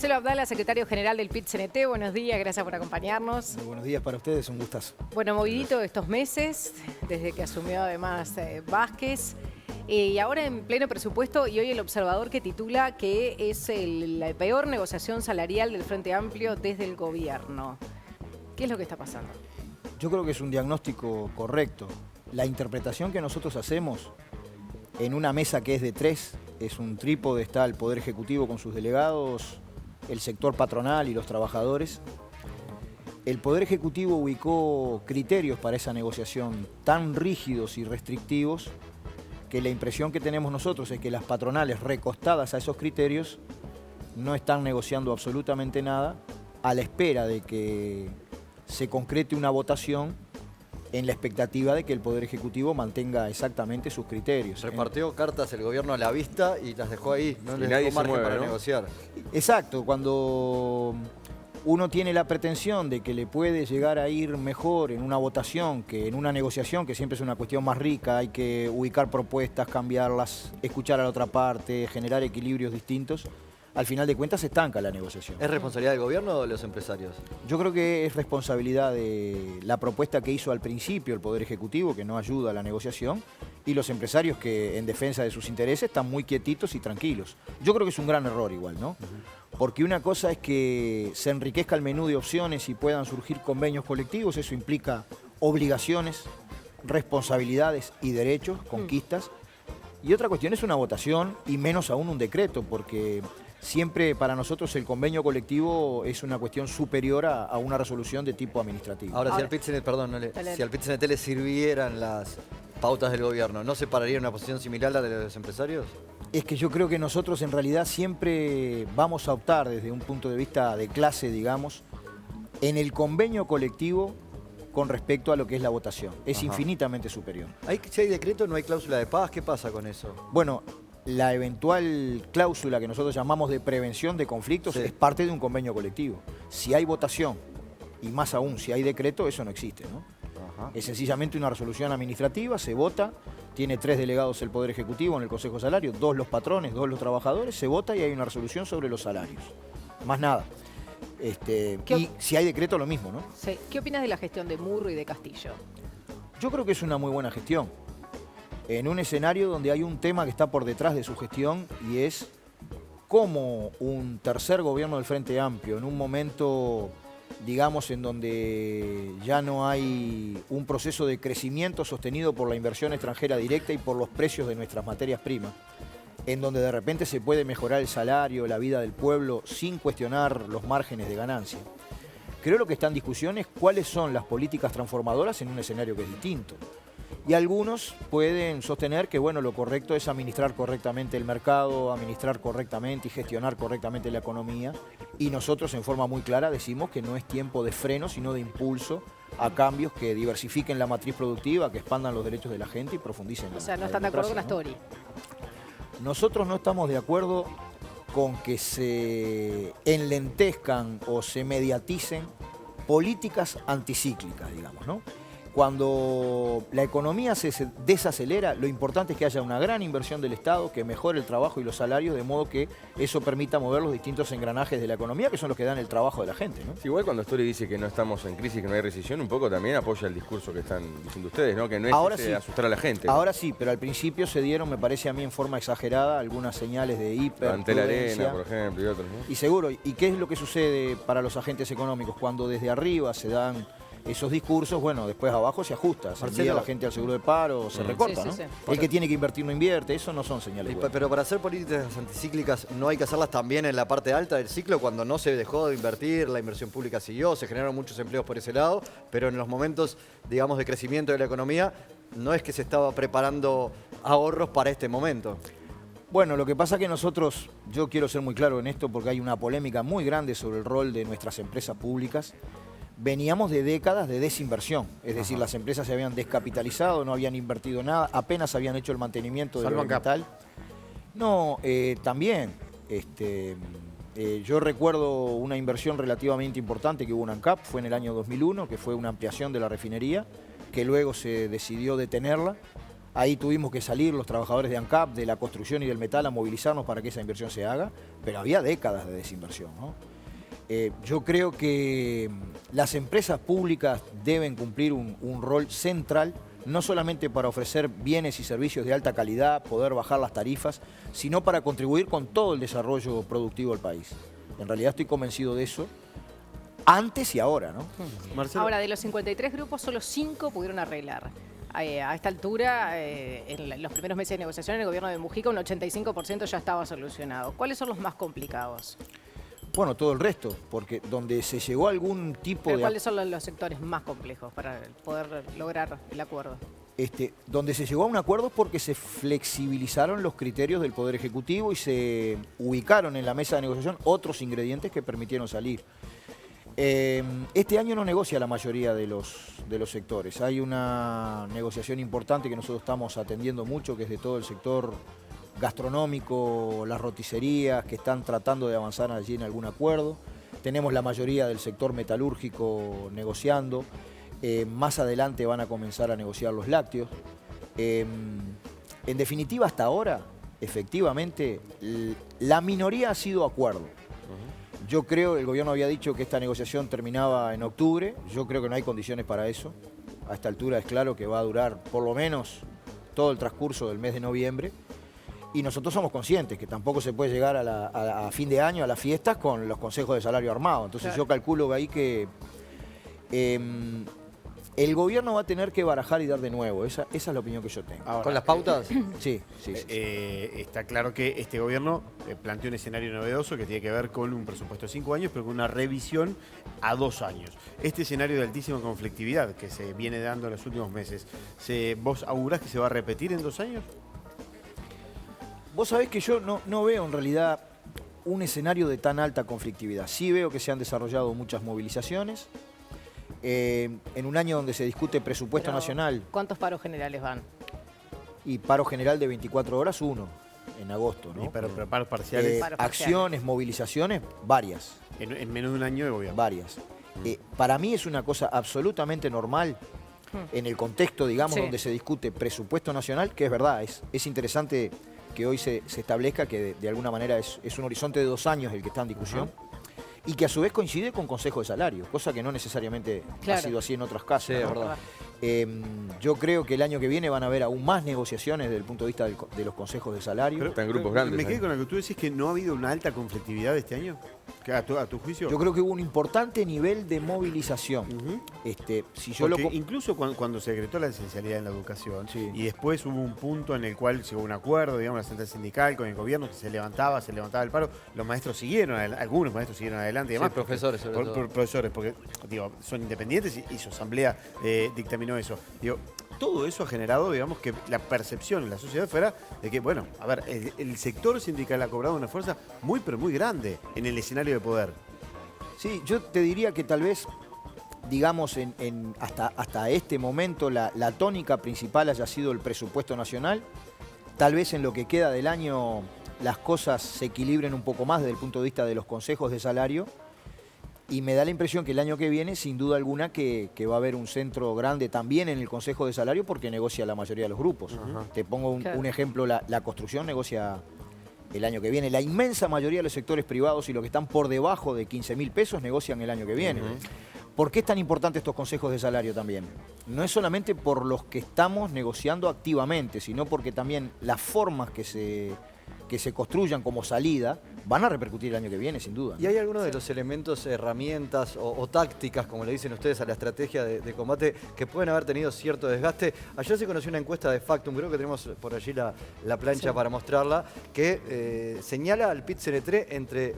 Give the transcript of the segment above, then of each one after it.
Marcelo Abdala, secretario general del PIT-CNT, buenos días, gracias por acompañarnos. Muy buenos días para ustedes, un gustazo. Bueno, movidito estos meses, desde que asumió además Vázquez, y ahora en pleno presupuesto, y hoy el observador que titula que es la peor negociación salarial del Frente Amplio desde el gobierno. ¿Qué es lo que está pasando? Yo creo que es un diagnóstico correcto. La interpretación que nosotros hacemos en una mesa que es de tres, es un trípode, está el Poder Ejecutivo con sus delegados, el sector patronal y los trabajadores. El Poder Ejecutivo ubicó criterios para esa negociación tan rígidos y restrictivos que la impresión que tenemos nosotros es que las patronales recostadas a esos criterios no están negociando absolutamente nada a la espera de que se concrete una votación en la expectativa de que el Poder Ejecutivo mantenga exactamente sus criterios. Repartió cartas el gobierno a la vista y las dejó ahí, no les dejó margen para negociar. Exacto, cuando uno tiene la pretensión de que le puede llegar a ir mejor en una votación que en una negociación, que siempre es una cuestión más rica, hay que ubicar propuestas, cambiarlas, escuchar a la otra parte, generar equilibrios distintos, al final de cuentas se estanca la negociación. ¿Es responsabilidad del gobierno o de los empresarios? Yo creo que es responsabilidad de la propuesta que hizo al principio el Poder Ejecutivo, que no ayuda a la negociación, y los empresarios que en defensa de sus intereses están muy quietitos y tranquilos. Yo creo que es un gran error igual, ¿no? Porque una cosa es que se enriquezca el menú de opciones y puedan surgir convenios colectivos, eso implica obligaciones, responsabilidades y derechos, conquistas. Y otra cuestión es una votación y menos aún un decreto, porque siempre para nosotros el convenio colectivo es una cuestión superior a una resolución de tipo administrativo. Ahora, si al PIT-CNT, perdón, si al PIT-CNT le sirvieran las pautas del gobierno, ¿no se pararía una posición similar a la de los empresarios? Es que yo creo que nosotros en realidad siempre vamos a optar desde un punto de vista de clase, digamos, en el convenio colectivo con respecto a lo que es la votación. Es infinitamente superior. Si hay decreto, no hay cláusula de paz, ¿qué pasa con eso? Bueno, la eventual cláusula que nosotros llamamos de prevención de conflictos es parte de un convenio colectivo. Si hay votación, y más aún si hay decreto, eso no existe, ¿no? Es sencillamente una resolución administrativa, se vota, tiene 3 delegados el Poder Ejecutivo en el Consejo de Salario, 2 los patrones, 2 los trabajadores, se vota y hay una resolución sobre los salarios. Más nada. Y si hay decreto, lo mismo, ¿no? Sí. ¿Qué opinas de la gestión de Murro y de Castillo? Yo creo que es una muy buena gestión. En un escenario donde hay un tema que está por detrás de su gestión y es cómo un tercer gobierno del Frente Amplio, en un momento, digamos, en donde ya no hay un proceso de crecimiento sostenido por la inversión extranjera directa y por los precios de nuestras materias primas, en donde de repente se puede mejorar el salario, la vida del pueblo, sin cuestionar los márgenes de ganancia. Creo lo que está en discusión es cuáles son las políticas transformadoras en un escenario que es distinto. Y algunos pueden sostener que bueno, lo correcto es administrar correctamente el mercado, administrar correctamente y gestionar correctamente la economía. Y nosotros en forma muy clara decimos que no es tiempo de freno, sino de impulso a cambios que diversifiquen la matriz productiva, que expandan los derechos de la gente y profundicen O sea, no están de acuerdo con las Tory. Nosotros no estamos de acuerdo con que se enlentezcan o se mediaticen políticas anticíclicas, digamos, ¿no? Cuando la economía se desacelera, lo importante es que haya una gran inversión del Estado, que mejore el trabajo y los salarios, de modo que eso permita mover los distintos engranajes de la economía, que son los que dan el trabajo de la gente, ¿no? Sí, igual cuando Story dice que no estamos en crisis, que no hay recesión, un poco también apoya el discurso que están diciendo ustedes, ¿no? Que no es Ahora ese sí. asustar a la gente. Ahora sí, pero al principio se dieron, me parece a mí en forma exagerada, algunas señales de Ante la hiperprudencia. arena, por ejemplo, y otros, ¿no? Y seguro, ¿y qué es lo que sucede para los agentes económicos? Cuando desde arriba se dan esos discursos, bueno, después abajo se ajusta, se envía a la gente al seguro de paro, se recorta, ¿no? El que tiene que invertir no invierte, eso no son señales buenas. Pero para hacer políticas anticíclicas, ¿no hay que hacerlas también en la parte alta del ciclo, cuando no se dejó de invertir, la inversión pública siguió, se generaron muchos empleos por ese lado, pero en los momentos, digamos, de crecimiento de la economía, no es que se estaba preparando ahorros para este momento? Bueno, lo que pasa que nosotros, yo quiero ser muy claro en esto porque hay una polémica muy grande sobre el rol de nuestras empresas públicas. Veníamos de décadas de desinversión, es decir, las empresas se habían descapitalizado, no habían invertido nada, apenas habían hecho el mantenimiento de lo capital. No, también, yo recuerdo una inversión relativamente importante que hubo en ANCAP, fue en el año 2001, que fue una ampliación de la refinería, que luego se decidió detenerla. Ahí tuvimos que salir los trabajadores de ANCAP, de la construcción y del metal, a movilizarnos para que esa inversión se haga, pero había décadas de desinversión, ¿no? Yo creo que las empresas públicas deben cumplir un rol central, no solamente para ofrecer bienes y servicios de alta calidad, poder bajar las tarifas, sino para contribuir con todo el desarrollo productivo del país. En realidad estoy convencido de eso, antes y ahora, ¿no? Marcelo. Ahora, de los 53 grupos, solo 5 pudieron arreglar. A esta altura, en los primeros meses de negociación en el gobierno de Mujica, un 85% ya estaba solucionado. ¿Cuáles son los más complicados? Bueno, todo el resto, porque donde se llegó a algún tipo ¿Pero de... cuáles son los sectores más complejos para poder lograr el acuerdo? Donde se llegó a un acuerdo es porque se flexibilizaron los criterios del Poder Ejecutivo y se ubicaron en la mesa de negociación otros ingredientes que permitieron salir. Este año no negocia la mayoría de los sectores. Hay una negociación importante que nosotros estamos atendiendo mucho, que es de todo el sector gastronómico, las roticerías, que están tratando de avanzar allí en algún acuerdo. Tenemos la mayoría del sector metalúrgico negociando. Más adelante van a comenzar a negociar los lácteos. En definitiva, hasta ahora, efectivamente, la minoría ha sido acuerdo. Yo creo, el gobierno había dicho que esta negociación terminaba en octubre. Yo creo que no hay condiciones para eso. A esta altura es claro que va a durar por lo menos todo el transcurso del mes de noviembre. Y nosotros somos conscientes que tampoco se puede llegar a fin de año, a las fiestas, con los consejos de salario armados. Entonces claro, yo calculo ahí que el gobierno va a tener que barajar y dar de nuevo. Esa es la opinión que yo tengo. Ahora, ¿con las pautas? Sí. Está claro que este gobierno planteó un escenario novedoso que tiene que ver con un presupuesto de 5 años, pero con una revisión a 2 años. Este escenario de altísima conflictividad que se viene dando en los últimos meses, ¿vos augurás que se va a repetir en 2 años? Vos sabés que yo no veo en realidad un escenario de tan alta conflictividad. Sí veo que se han desarrollado muchas movilizaciones. En un año donde se discute presupuesto Pero, nacional ¿cuántos paros generales van? y paro general de 24 horas, uno en agosto, ¿no? Pero paros parciales Paros Acciones, movilizaciones, varias. en menos de un año de gobierno. Varias. Para mí es una cosa absolutamente normal en el contexto, digamos, Sí, donde se discute presupuesto nacional, que es verdad, es interesante que hoy se establezca que de alguna manera es un horizonte de 2 años el que está en discusión. Y que a su vez coincide con Consejo de Salario, cosa que no necesariamente Claro, ha sido así en otras casas, Sí, es ¿no? verdad. Yo creo que el año que viene van a haber aún más negociaciones desde el punto de vista de los consejos de salario. Pero- Están grupos pero grandes, Me quedé ¿eh? con lo que tú decís, que no ha habido una alta conflictividad este año. ¿A tu juicio? Yo creo que hubo un importante nivel de movilización. Si yo Porque incluso cuando se decretó la esencialidad en la educación, Sí. y después hubo un punto en el cual llegó un acuerdo, digamos, la central sindical con el gobierno, que se levantaba el paro, los maestros siguieron, algunos maestros siguieron adelante y demás. Sí, profesores, sobre todo. Profesores, porque digo, son independientes y su asamblea dictaminó eso. Digo, todo eso ha generado, digamos, que la percepción en la sociedad fuera de que, bueno, a ver, el sector sindical ha cobrado una fuerza muy, pero muy grande en el escenario de poder. Sí, yo te diría que tal vez, digamos, hasta este momento la tónica principal haya sido el presupuesto nacional. Tal vez en lo que queda del año las cosas se equilibren un poco más desde el punto de vista de los consejos de salario. Y me da la impresión que el año que viene, sin duda alguna, que va a haber un centro grande también en el Consejo de Salario porque negocia la mayoría de los grupos. Te pongo Claro. un ejemplo, la construcción negocia el año que viene. La inmensa mayoría de los sectores privados y los que están por debajo de 15.000 pesos negocian el año que viene. ¿Por qué es tan importante estos consejos de salario también? No es solamente por los que estamos negociando activamente, sino porque también las formas que se construyan como salida van a repercutir el año que viene, sin duda. ¿Y hay algunos de los elementos, herramientas o tácticas, como le dicen ustedes, a la estrategia de combate que pueden haber tenido cierto desgaste? Ayer se conoció una encuesta de Factum, creo que tenemos por allí la plancha para mostrarla, que señala al PIT-CNT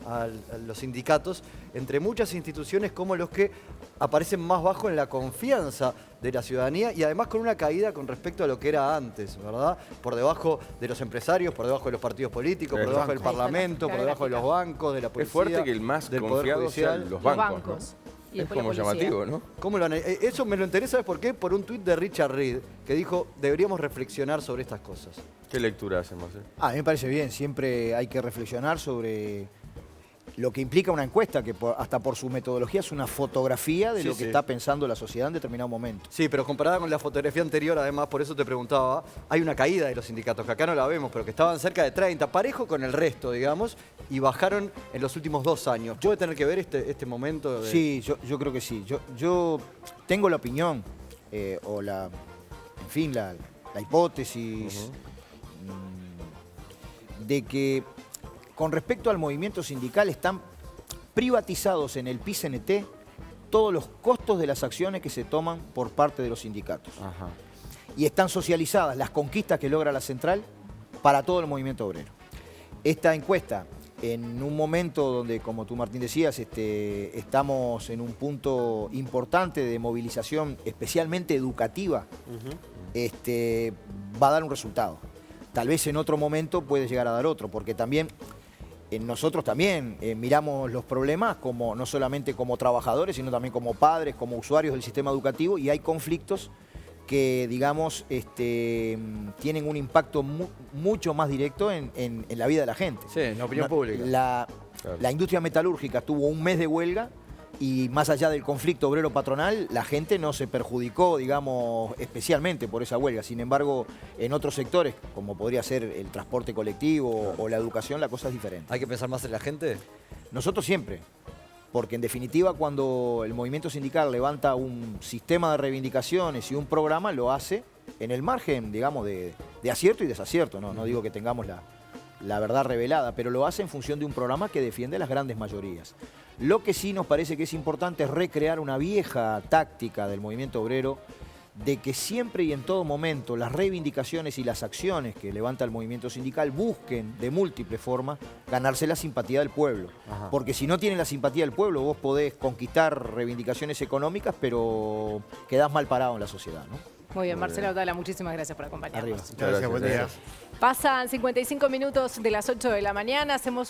a los sindicatos, entre muchas instituciones como los que aparecen más bajo en la confianza de la ciudadanía y además con una caída con respecto a lo que era antes, ¿verdad? Por debajo de los empresarios, por debajo de los partidos políticos, por debajo del Parlamento, por debajo de los bancos, de la policía. Es fuerte que el más del Poder confiado sea Judicial. los bancos, ¿no? Y Es después la como policía. llamativo, ¿no? ¿Cómo eso me lo interesa, ¿sabes por qué? Por un tuit de Richard Reed, que dijo, deberíamos reflexionar sobre estas cosas. ¿Qué lectura hacen, Marcelo? A mí me parece bien, siempre hay que reflexionar sobre lo que implica una encuesta, que hasta por su metodología es una fotografía de Sí, lo que sí. está pensando la sociedad en determinado momento. Sí, pero comparada con la fotografía anterior, además, por eso te preguntaba, hay una caída de los sindicatos, que acá no la vemos, pero que estaban cerca de 30, parejo con el resto, digamos, y bajaron en los últimos 2 años. ¿Puede tener que ver este momento? Sí, yo creo que sí. Yo tengo la opinión, o la hipótesis, de que con respecto al movimiento sindical están privatizados en el PICNT todos los costos de las acciones que se toman por parte de los sindicatos. Ajá. Y están socializadas las conquistas que logra la central para todo el movimiento obrero. Esta encuesta, en un momento donde, como tú, Martín, decías, estamos en un punto importante de movilización, especialmente educativa, va a dar un resultado. Tal vez en otro momento puede llegar a dar otro, porque también nosotros también miramos los problemas como, no solamente como trabajadores, sino también como padres, como usuarios del sistema educativo, y hay conflictos que, digamos, tienen un impacto mucho más directo en la vida de la gente. Sí, en la opinión pública. La industria metalúrgica tuvo un mes de huelga y, más allá del conflicto obrero-patronal, la gente no se perjudicó, digamos, especialmente por esa huelga. Sin embargo, en otros sectores, como podría ser el transporte colectivo o la educación, la cosa es diferente. ¿Hay que pensar más en la gente? Nosotros siempre. Porque en definitiva, cuando el movimiento sindical levanta un sistema de reivindicaciones y un programa, lo hace en el margen, digamos, de acierto y desacierto. No digo que tengamos la verdad revelada, pero lo hace en función de un programa que defiende las grandes mayorías. Lo que sí nos parece que es importante es recrear una vieja táctica del movimiento obrero de que siempre y en todo momento las reivindicaciones y las acciones que levanta el movimiento sindical busquen de múltiples formas ganarse la simpatía del pueblo. Ajá. Porque si no tienen la simpatía del pueblo, vos podés conquistar reivindicaciones económicas, pero quedás mal parado en la sociedad, ¿no? Muy bien, Marcelo Autala, muchísimas gracias por acompañarnos. Arriba. Muchas gracias, buen día. Pasan 55 minutos de las 8 de la mañana, hacemos